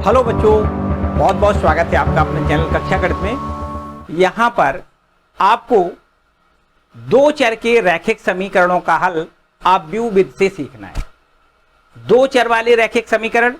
Hello बच्चों, बहुत बहुत स्वागत है आपका अपने चैनल कक्षा गणित में। यहाँ पर आपको दो चर के रैखिक समीकरणों का हल आप व्यू विधि से सीखना है। दो चर वाले रैखिक समीकरण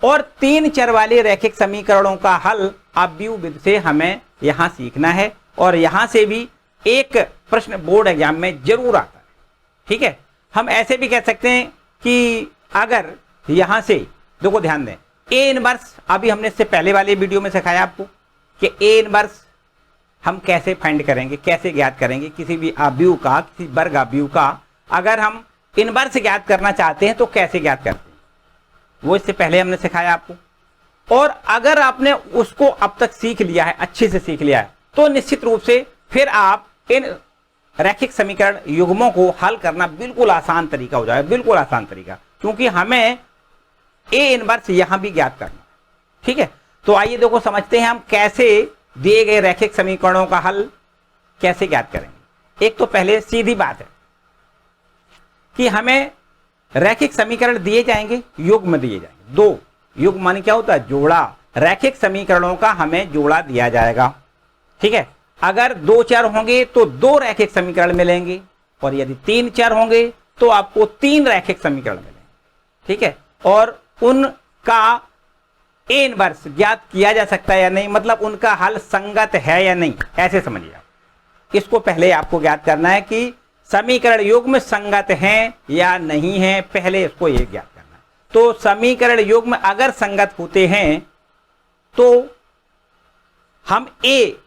और तीन चर वाले रैखिक समीकरणों का हल आप व्यू विधि से हमें यहाँ सीखना है और यहाँ से भी एक प्रश्न बोर्ड एग्जाम में जरूर आता है। ठीक है, हम ऐसे भी कह सकते हैं कि अगर यहाँ से देखो, ध्यान दें, ए इनवर्स अभी हमने इससे पहले वाले वीडियो में सिखाया आपको कि ए इनवर्स हम कैसे फाइंड करेंगे, कैसे ज्ञात करेंगे किसी भी अवयव का, किसी वर्ग अवयव का अगर हम इनवर्स ज्ञात करना चाहते हैं तो कैसे ज्ञात करते हैं, वो इससे पहले हमने सिखाया आपको। और अगर आपने उसको अब तक सीख लिया है, अच्छे से सीख लिया है, तो निश्चित रूप से फिर आप इन रैखिक समीकरण युग्मों को हल करना बिल्कुल आसान तरीका हो जाएगा, बिल्कुल आसान तरीका, क्योंकि हमें ए इनवर्स यहां भी ज्ञात करना है। ठीक है, तो आइए देखो समझते हैं हम कैसे दिए गए रैखिक समीकरणों का हल कैसे ज्ञात करेंगे। एक तो पहले सीधी बात है कि हमें रैखिक समीकरण दिए जाएंगे, युग्म दिए जाएंगे। दो युग्म माने क्या होता है? जोड़ा। रैखिक समीकरणों का हमें जोड़ा दिया जाएगा। ठीक है, अगर दो चर होंगे तो दो रैखिक समीकरण मिलेंगे और यदि तीन चर होंगे तो आपको तीन रैखिक समीकरण मिलेंगे। ठीक है, और उनका ए इनवर्स ज्ञात किया जा सकता है या नहीं, मतलब उनका हल संगत है या नहीं, ऐसे समझिए आप। इसको पहले आपको ज्ञात करना है कि समीकरण युग्म संगत हैं या नहीं है, पहले इसको ये ज्ञात करना है। तो समीकरण युग्म अगर संगत होते हैं तो हम ए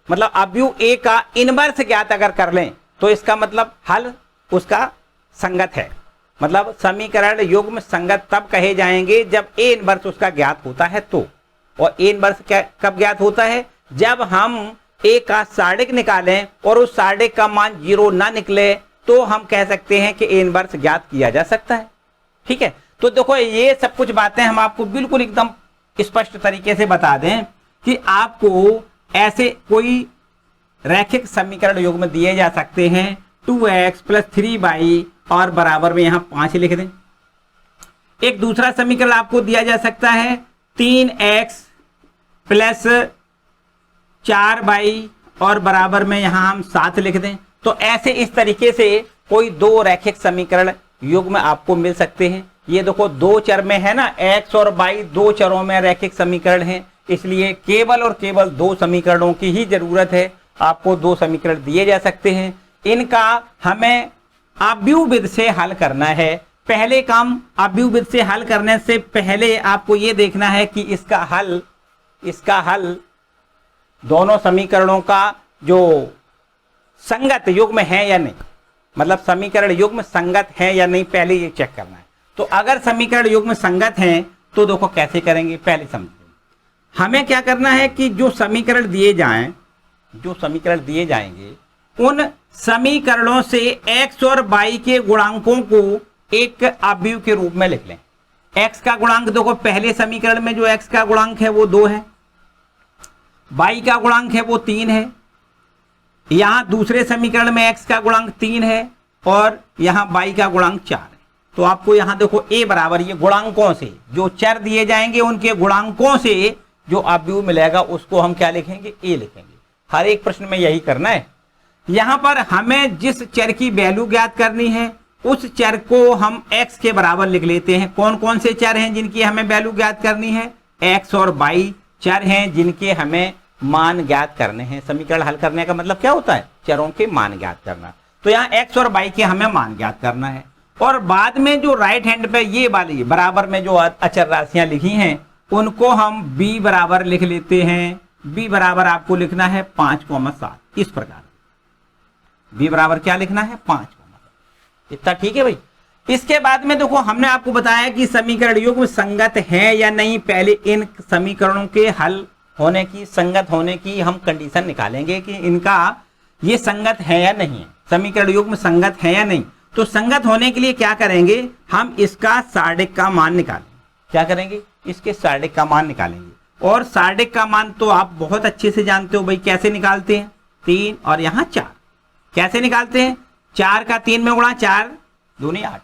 मतलब अवयव ए का इनवर्स ज्ञात अगर कर लें तो इसका मतलब हल उसका संगत है। मतलब समीकरण युग्म संगत तब कहे जाएंगे जब ए इनवर्स उसका ज्ञात होता है तो। और ए इनवर्स कब ज्ञात होता है? जब हम ए का सार्डिक निकालें और उस सार्डिक का मान 0 ना निकले तो हम कह सकते हैं कि ए इनवर्स ज्ञात किया जा सकता है। ठीक है, तो देखो ये सब कुछ बातें हम आपको बिल्कुल एकदम स्पष्ट तरीके से बता दें कि आपको ऐसे कोई रैखिक समीकरण युग्म दिए जा सकते हैं 2x + 3y और बराबर में यहां 5 लिख दें। एक दूसरा समीकरण आपको दिया जा सकता है 3x + 4y और बराबर में यहां हम 7 लिख दें। तो ऐसे इस तरीके से कोई दो रैखिक समीकरण युग्म आपको मिल सकते हैं। ये देखो दो चर में है ना, x और y दो चरों में रैखिक समीकरण है, इसलिए केवल और केवल दो समीकरणों की ही जरूरत है। आपको दो समीकरण दिए जा सकते हैं, इनका हमें अवयव विधि से हल करना है। पहले काम अवयव विधि से हल करने से पहले आपको यह देखना है कि इसका हल दोनों समीकरणों का जो संगत युग्म है या नहीं, मतलब समीकरण युग्म संगत है या नहीं, पहले ये चेक करना है। तो अगर समीकरण युग्म संगत हैं तो देखो कैसे करेंगे, पहले समझिए। हमें क्या करना है कि जो समीकरण दिए जाएंगे उन समीकरणों से x और y के गुणांकों को एक अवयव के रूप में लिख लें। x का गुणांक देखो, पहले समीकरण में जो x का गुणांक है वो 2 है, y का गुणांक है वो 3 है, यहां दूसरे समीकरण में x का गुणांक 3 है और यहां y का गुणांक 4 है। तो आपको यहां देखो a बराबर ये गुणांकों से जो चर दिए जाएंगे उनके गुणांकों से जो अवयव मिलेगा उसको हम क्या लिखेंगे? a लिखेंगे। हर एक प्रश्न में यही करना है। यहां पर हमें जिस चर की वैल्यू ज्ञात करनी है उस चर को हम x के बराबर लिख लेते हैं। कौन कौन से चर हैं जिनकी हमें वैल्यू ज्ञात करनी है? x और y चर हैं जिनके हमें मान ज्ञात करने हैं। समीकरण हल करने का मतलब क्या होता है? चरों के मान ज्ञात करना। तो यहाँ x और y के हमें मान ज्ञात करना है और बाद में जो राइट हैंड पे ये वाली बराबर में जो अचर राशियां लिखी हैं उनको हम b बराबर लिख लेते हैं। b बराबर आपको लिखना है 5,7। इस प्रकार b बराबर क्या लिखना है? 5,7। इतना ठीक है भाई। इसके बाद में देखो हमने आपको बताया कि समीकरण युग्म संगत है या नहीं। पहले इन समीकरणों के हल होने की, संगत होने की हम कंडीशन निकालेंगे कि इनका ये संगत है या नहीं है, समीकरण युग्म संगत है या नहीं। तो संगत होने के लिए क्या करेंगे? हम इसका सार्डिक का मान निकालेंगे। क्या करेंगे? इसके सार्डिक का मान निकालेंगे। और सार्डिक का मान तो आप बहुत अच्छे से जानते हो भाई, कैसे निकालते हैं? 3 और यहाँ 4 कैसे निकालते हैं? 4 का 3 में गुणा 4 दूनी 8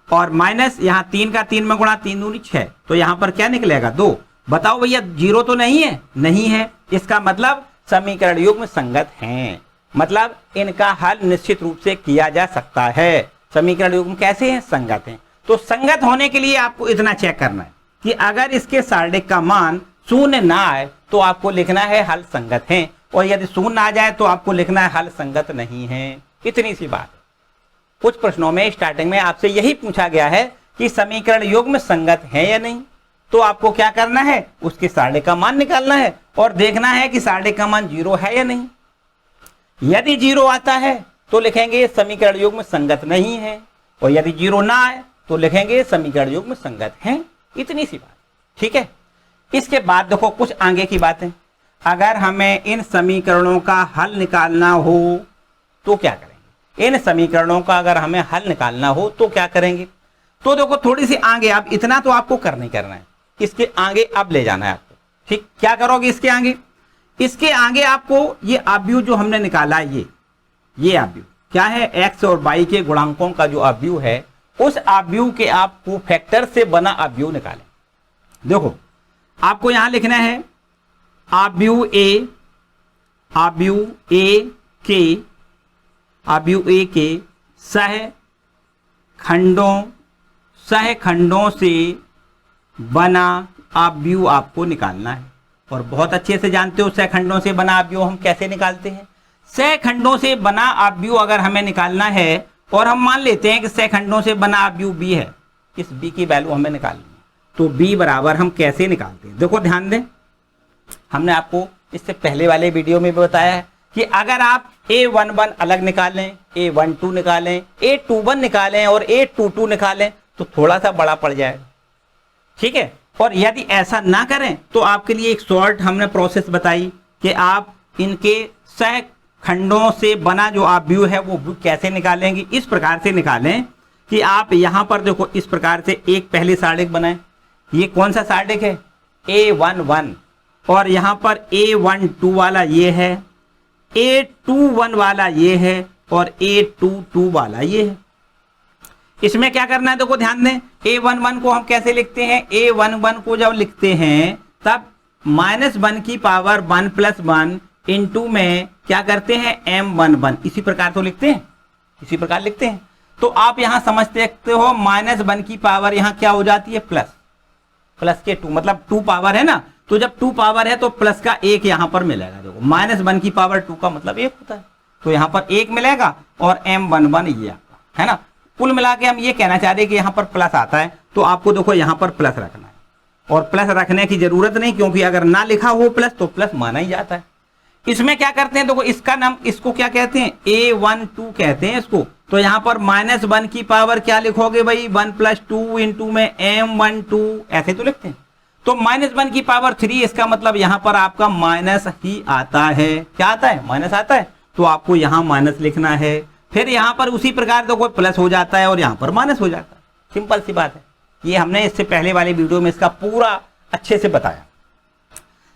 और माइनस यहाँ 3 का 3 में गुणा 3 दूनी 6। तो यहाँ पर क्या निकलेगा? 2। बताओ भैया, जीरो तो नहीं है, नहीं है, इसका मतलब समीकरण युग्म संगत हैं, मतलब इनका हल निश्चित रूप से किया जा सकता है। समीकरण युग्म कैसे हैं? संगत हैं। तो संगत होने के लिए आपको इतना चेक करना है कि अगर इसके सार्डिक का मान शून्य ना आए तो आपको लिखना है हल संगत है, और यदि शून्य आ जाए तो आपको लिखना है हल संगत नहीं है। इतनी सी बात है। कुछ प्रश्नों में स्टार्टिंग में आपसे यही पूछा गया है कि समीकरण युग्म संगत है या नहीं, तो आपको क्या करना है, उसके सार्डिक का मान निकालना है और देखना है कि सार्डिक का मान 0 है या नहीं। यदि 0 आता है तो लिखेंगे समीकरण युग्म संगत नहीं है, और यदि 0 ना आए तो लिखेंगे समीकरण युग्म संगत है। इतनी सी बात, ठीक है। इसके बाद देखो कुछ आगे की बातें, अगर हमें इन समीकरणों का हल निकालना हो तो क्या करेंगे, इन समीकरणों का अगर हमें हल निकालना हो तो क्या करेंगे। तो देखो थोड़ी सी आगे, आप इतना तो आपको नहीं करना है, इसके आगे अब ले जाना है आपको, ठीक। क्या करोगे इसके आगे, इसके आगे आपको ये आव्यूह जो हमने निकाला है, ये आव्यूह क्या है, एक्स और वाई के गुणांकों का जो आव्यूह है, उस आव्यूह के आपको फैक्टर से बना आव्यूह निकालें। देखो आपको यहां लिखना है आव्यूह ए, आव्यूह ए के सहखंडों से बना आव्यूह आपको निकालना है। और बहुत अच्छे से जानते हो सहखंडों से बना आव्यूह हम कैसे निकालते हैं। सहखंडों से बना आव्यूह अगर हमें निकालना है और हम मान लेते हैं कि सहखंडों से बना आव्यूह बी है, इस बी की वैल्यू हमें निकालनी है, तो बी बराबर हम कैसे निकालते हैं। देखो ध्यान दें, हमने आपको इससे पहले वाले वीडियो में भी बताया है कि अगर आप A11 अलग निकालें, A12 निकालें, A21 निकालें और A22 निकालें तो थोड़ा सा बड़ा पड़ जाएगा, ठीक है। और यदि ऐसा ना करें तो आपके लिए एक शॉर्ट हमने प्रोसेस बताई कि आप इनके सहखंडों से बना जो आव्यूह है वो कैसे निकालेंगे। इस प्रकार से निकालें कि आप यहां पर देखो इस प्रकार से एक पहले सार्डिक बनाएं, ये कौन सा सार्डिक है, A11, और यहां पर A12 वाला ये है, A21 वाला ये है और A22 वाला ये है। इसमें क्या करना है, देखो ध्यान दें, A11 को हम कैसे लिखते हैं, A11 को जब लिखते हैं तब -1 की पावर 1 + 1 इंटू में क्या करते हैं M11, इसी प्रकार तो लिखते हैं, इसी प्रकार लिखते हैं। तो आप यहां समझ सकते हो -1 की पावर यहां क्या हो जाती है, प्लस के 2, मतलब 2 पावर है ना, तो जब 2 पावर है तो प्लस का 1 यहां पर मिलेगा। देखो -1 की पावर 2 का मतलब 1 होता है, तो यहां पर 1 मिलेगा और M11 ये आपका है ना। कुल मिला के हम ये कहना चाह रहे हैं कि यहाँ पर प्लस आता है तो आपको देखो यहाँ पर प्लस रखना है, और प्लस रखने की जरूरत नहीं, क्योंकि अगर ना लिखा हो प्लस तो प्लस माना ही जाता है। इसमें क्या करते हैं, देखो इसका नाम, इसको क्या कहते हैं, A12 कहते हैं इसको। तो यहाँ पर -1 की पावर क्या लिखोगे भाई, 1 + 2 इंटू में M12, ऐसे तो लिखते हैं। तो -1 की पावर 3, इसका मतलब यहाँ पर आपका माइनस ही आता है। क्या आता है, माइनस आता है, तो आपको यहाँ माइनस लिखना है। फिर यहाँ पर उसी प्रकार तो कोई प्लस हो जाता है और यहाँ पर माइनस हो जाता है, सिंपल सी बात है। ये हमने इससे पहले वाले वीडियो में इसका पूरा अच्छे से बताया।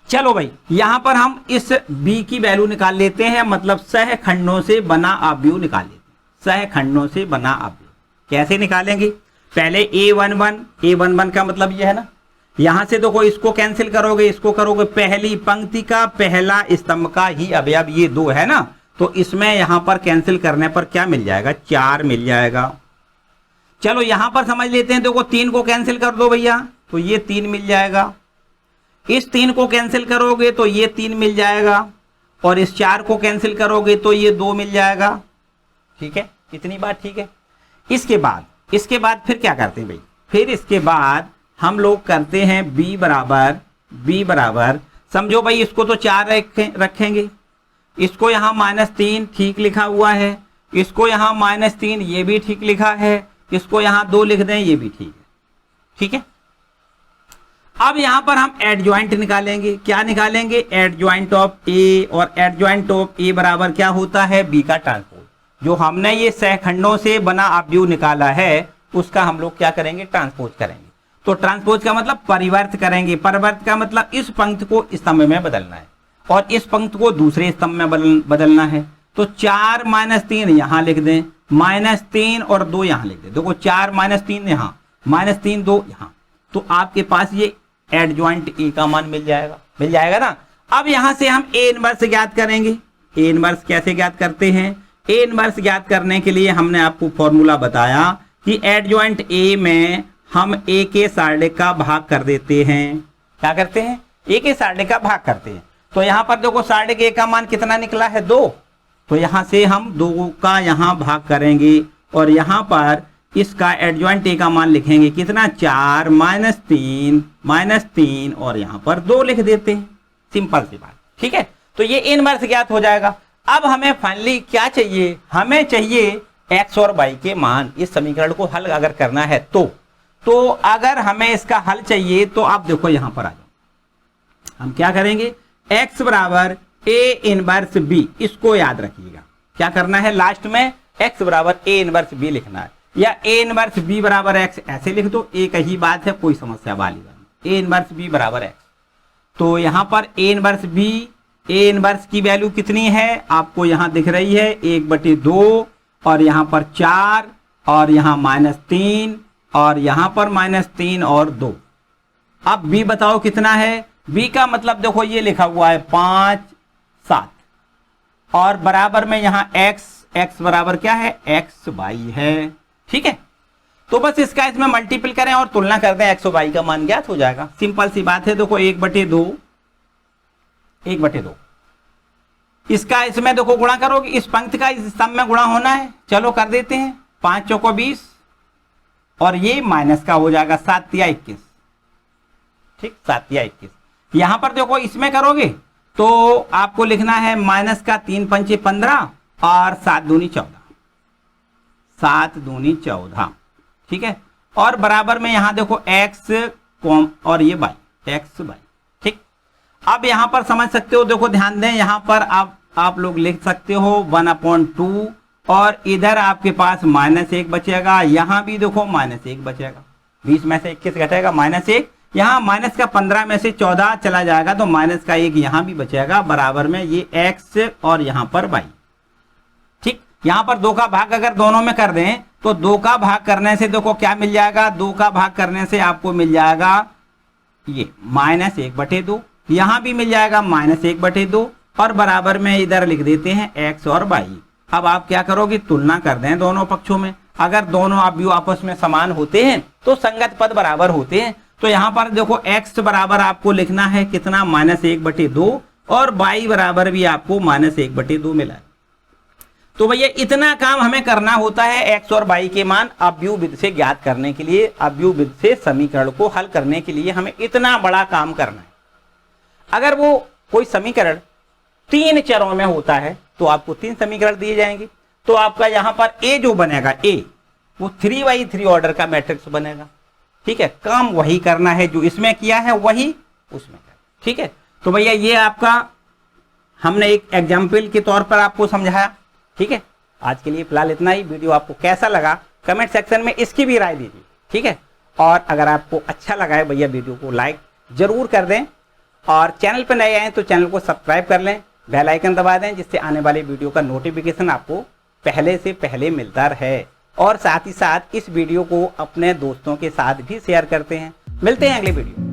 चलो भाई, यहाँ पर हम इस b की वैल्यू निकाल लेते हैं, मतलब सहखंडों से बना आव्यूह निकाल लेते हैं। सहखंडों से बना आव्यूह कैसे निकालेंगे, पहले A11 का मतलब ये है ना, यहां से देखो इसको कैंसिल करोगे, इसको करोगे, पहली पंक्ति का पहला स्तंभ का ही अवयव ये 2 है ना, तो इसमें यहां पर कैंसिल करने पर क्या मिल जाएगा, 4 मिल जाएगा। चलो यहां पर समझ लेते हैं, देखो 3 को कैंसिल कर दो भैया तो ये 3 मिल जाएगा, इस 3 को कैंसिल करोगे तो ये 3 मिल जाएगा, और इस 4 को कैंसिल करोगे तो ये 2 मिल जाएगा, ठीक है। इतनी बात ठीक है। इसके बाद फिर क्या करते हैं भाई, फिर इसके बाद हम लोग करते हैं b बराबर समझो भाई, इसको तो 4 रखेंगे, इसको यहाँ -3 ठीक लिखा हुआ है, इसको यहाँ -3 ये भी ठीक लिखा है, इसको यहाँ 2 लिख दें ये भी ठीक है, ठीक है। अब यहाँ पर हम एडजॉइंट निकालेंगे। क्या निकालेंगे, एडजॉइंट ऑफ ए, और एडजॉइंट ऑफ ए बराबर क्या होता है, बी का ट्रांसपोज। जो हमने ये सहखंडों से बना आव्यूह निकाला है उसका हम लोग क्या करेंगे, ट्रांसपोज करेंगे। तो ट्रांसपोज का मतलब परिवर्त करेंगे, परिवर्त का मतलब इस पंक्ति को स्तंभ में बदलना है और इस पंक्ति को दूसरे स्तंभ में बदलना है। तो 4 - 3 यहां लिख दें, -3 और 2 यहां लिख दें। देखो 4 - 3 यहां, -3 2 यहां, तो आपके पास ये एडजॉइंट ए का मान मिल जाएगा ना। अब यहां से हम ए इनवर्स ज्ञात करेंगे। ए इनवर्स कैसे ज्ञात करते हैं? ए इनवर्स ज्ञात करने के लिए हमने आपको फॉर्मूला बताया कि एडजॉइंट ए में हम ए के सार्डिक का भाग कर देते हैं। क्या करते हैं? ए के सार्डिक का भाग करते हैं। तो यहां पर देखो सार्डिक ए का मान कितना निकला है? 2। तो यहां से हम 2 का यहां भाग करेंगे और यहां पर इसका एडजॉइंट ए का मान लिखेंगे कितना? 4 -3 और यहां पर 2 लिख देते हैं। सिंपल सी बात, ठीक है। तो ये इनवर्स ज्ञात हो जाएगा। अब हमें फाइनली क्या चाहिए? हमें चाहिए x और y के मान। इस समीकरण को हल अगर करना है तो अगर हमें इसका हल चाहिए तो आप देखो यहां पर आ जाओ। हम क्या करेंगे? x बराबर a इनवर्स b, इसको याद रखिएगा। क्या करना है? लास्ट में x बराबर a इनवर्स b लिखना है, या a इनवर्स b बराबर x ऐसे लिख दो। एक ही बात है, कोई समस्या वाली बात नहीं। a इनवर्स b बराबर x। तो यहां पर a inverse b, a inverse की वैल्यू कितनी है? आपको यहां दिख रही है 1/2 और यहां पर 4 और यहां -3 और यहां पर -3 और 2। अब b बताओ कितना है? b का मतलब देखो ये लिखा हुआ है 5, 7 और बराबर में यहां x बराबर क्या है? x y है, ठीक है। तो बस इसका इसमें मल्टीपल करें और तुलना कर दें, x और y का मान ज्ञात हो जाएगा। सिंपल सी बात है। देखो 1/2 इसका इसमें देखो गुणा करोगे, इस पंक्ति का इस स्तंभ में गुणा होना है। चलो कर देते हैं। 5 चौको 20 और ये माइनस का हो जाएगा 7 या 21, ठीक, 7 या 21। यहां पर देखो इसमें करोगे तो आपको लिखना है माइनस का 3 पंचे 15 और 7 दूनी 14, ठीक है। और बराबर में यहां देखो x और ये y, x y, ठीक। अब यहां पर समझ सकते हो, देखो ध्यान दें, यहां पर आप लोग लिख सकते हो 1/2 और इधर आपके पास -1 बचेगा। यहां भी देखो -1 बचेगा। 20 में से 21 घटेगा -1, यहां माइनस का 15 में से 14 चला जाएगा तो माइनस का 1 यहां भी बचेगा। बराबर में ये x और यहां पर y, ठीक। यहां पर 2 का भाग अगर दोनों में कर दें तो 2 का भाग करने से देखो क्या मिल जाएगा? 2 का भाग करने से आपको मिल जाएगा ये -1/2, यहां भी मिल जाएगा -1/2 और बराबर में इधर लिख देते हैं x और y। अब आप क्या करोगे? तुलना कर दें दोनों पक्षों में। अगर दोनों अवयव आपस में समान होते हैं तो संगत पद बराबर होते हैं। तो यहां पर देखो x बराबर आपको लिखना है कितना? -1/2 और y बराबर भी आपको -1/2 मिला है। तो भैया इतना काम हमें करना होता है x और y के मान अवयव विधि से ज्ञात करने के लिए। अवयव विधि से समीकरण को हल करने के लिए हमें इतना बड़ा काम करना है। अगर वो कोई समीकरण 3 चरों में होता है तो आपको 3 समीकरण दिए जाएंगे। तो आपका यहां पर a जो बनेगा, a वो 3x3 ऑर्डर का मैट्रिक्स बनेगा, ठीक है। काम वही करना है जो इसमें किया है, वही उसमें करना, ठीक है। तो भैया ये आपका हमने एक एग्जाम्पल के तौर पर आपको समझाया, ठीक है। आज के लिए फिलहाल इतना ही। वीडियो आपको कैसा लगा कमेंट सेक्शन में इसकी भी राय दीजिए, ठीक है। और अगर आपको अच्छा लगा है भैया वीडियो को लाइक जरूर कर दें और चैनल पर नए आए तो चैनल को सब्सक्राइब कर लें, बेल आइकन दबा दें जिससे आने वाले वीडियो का नोटिफिकेशन आपको पहले से पहले मिलता रहे। और साथ ही साथ इस वीडियो को अपने दोस्तों के साथ भी शेयर करते हैं। मिलते हैं अगले वीडियो।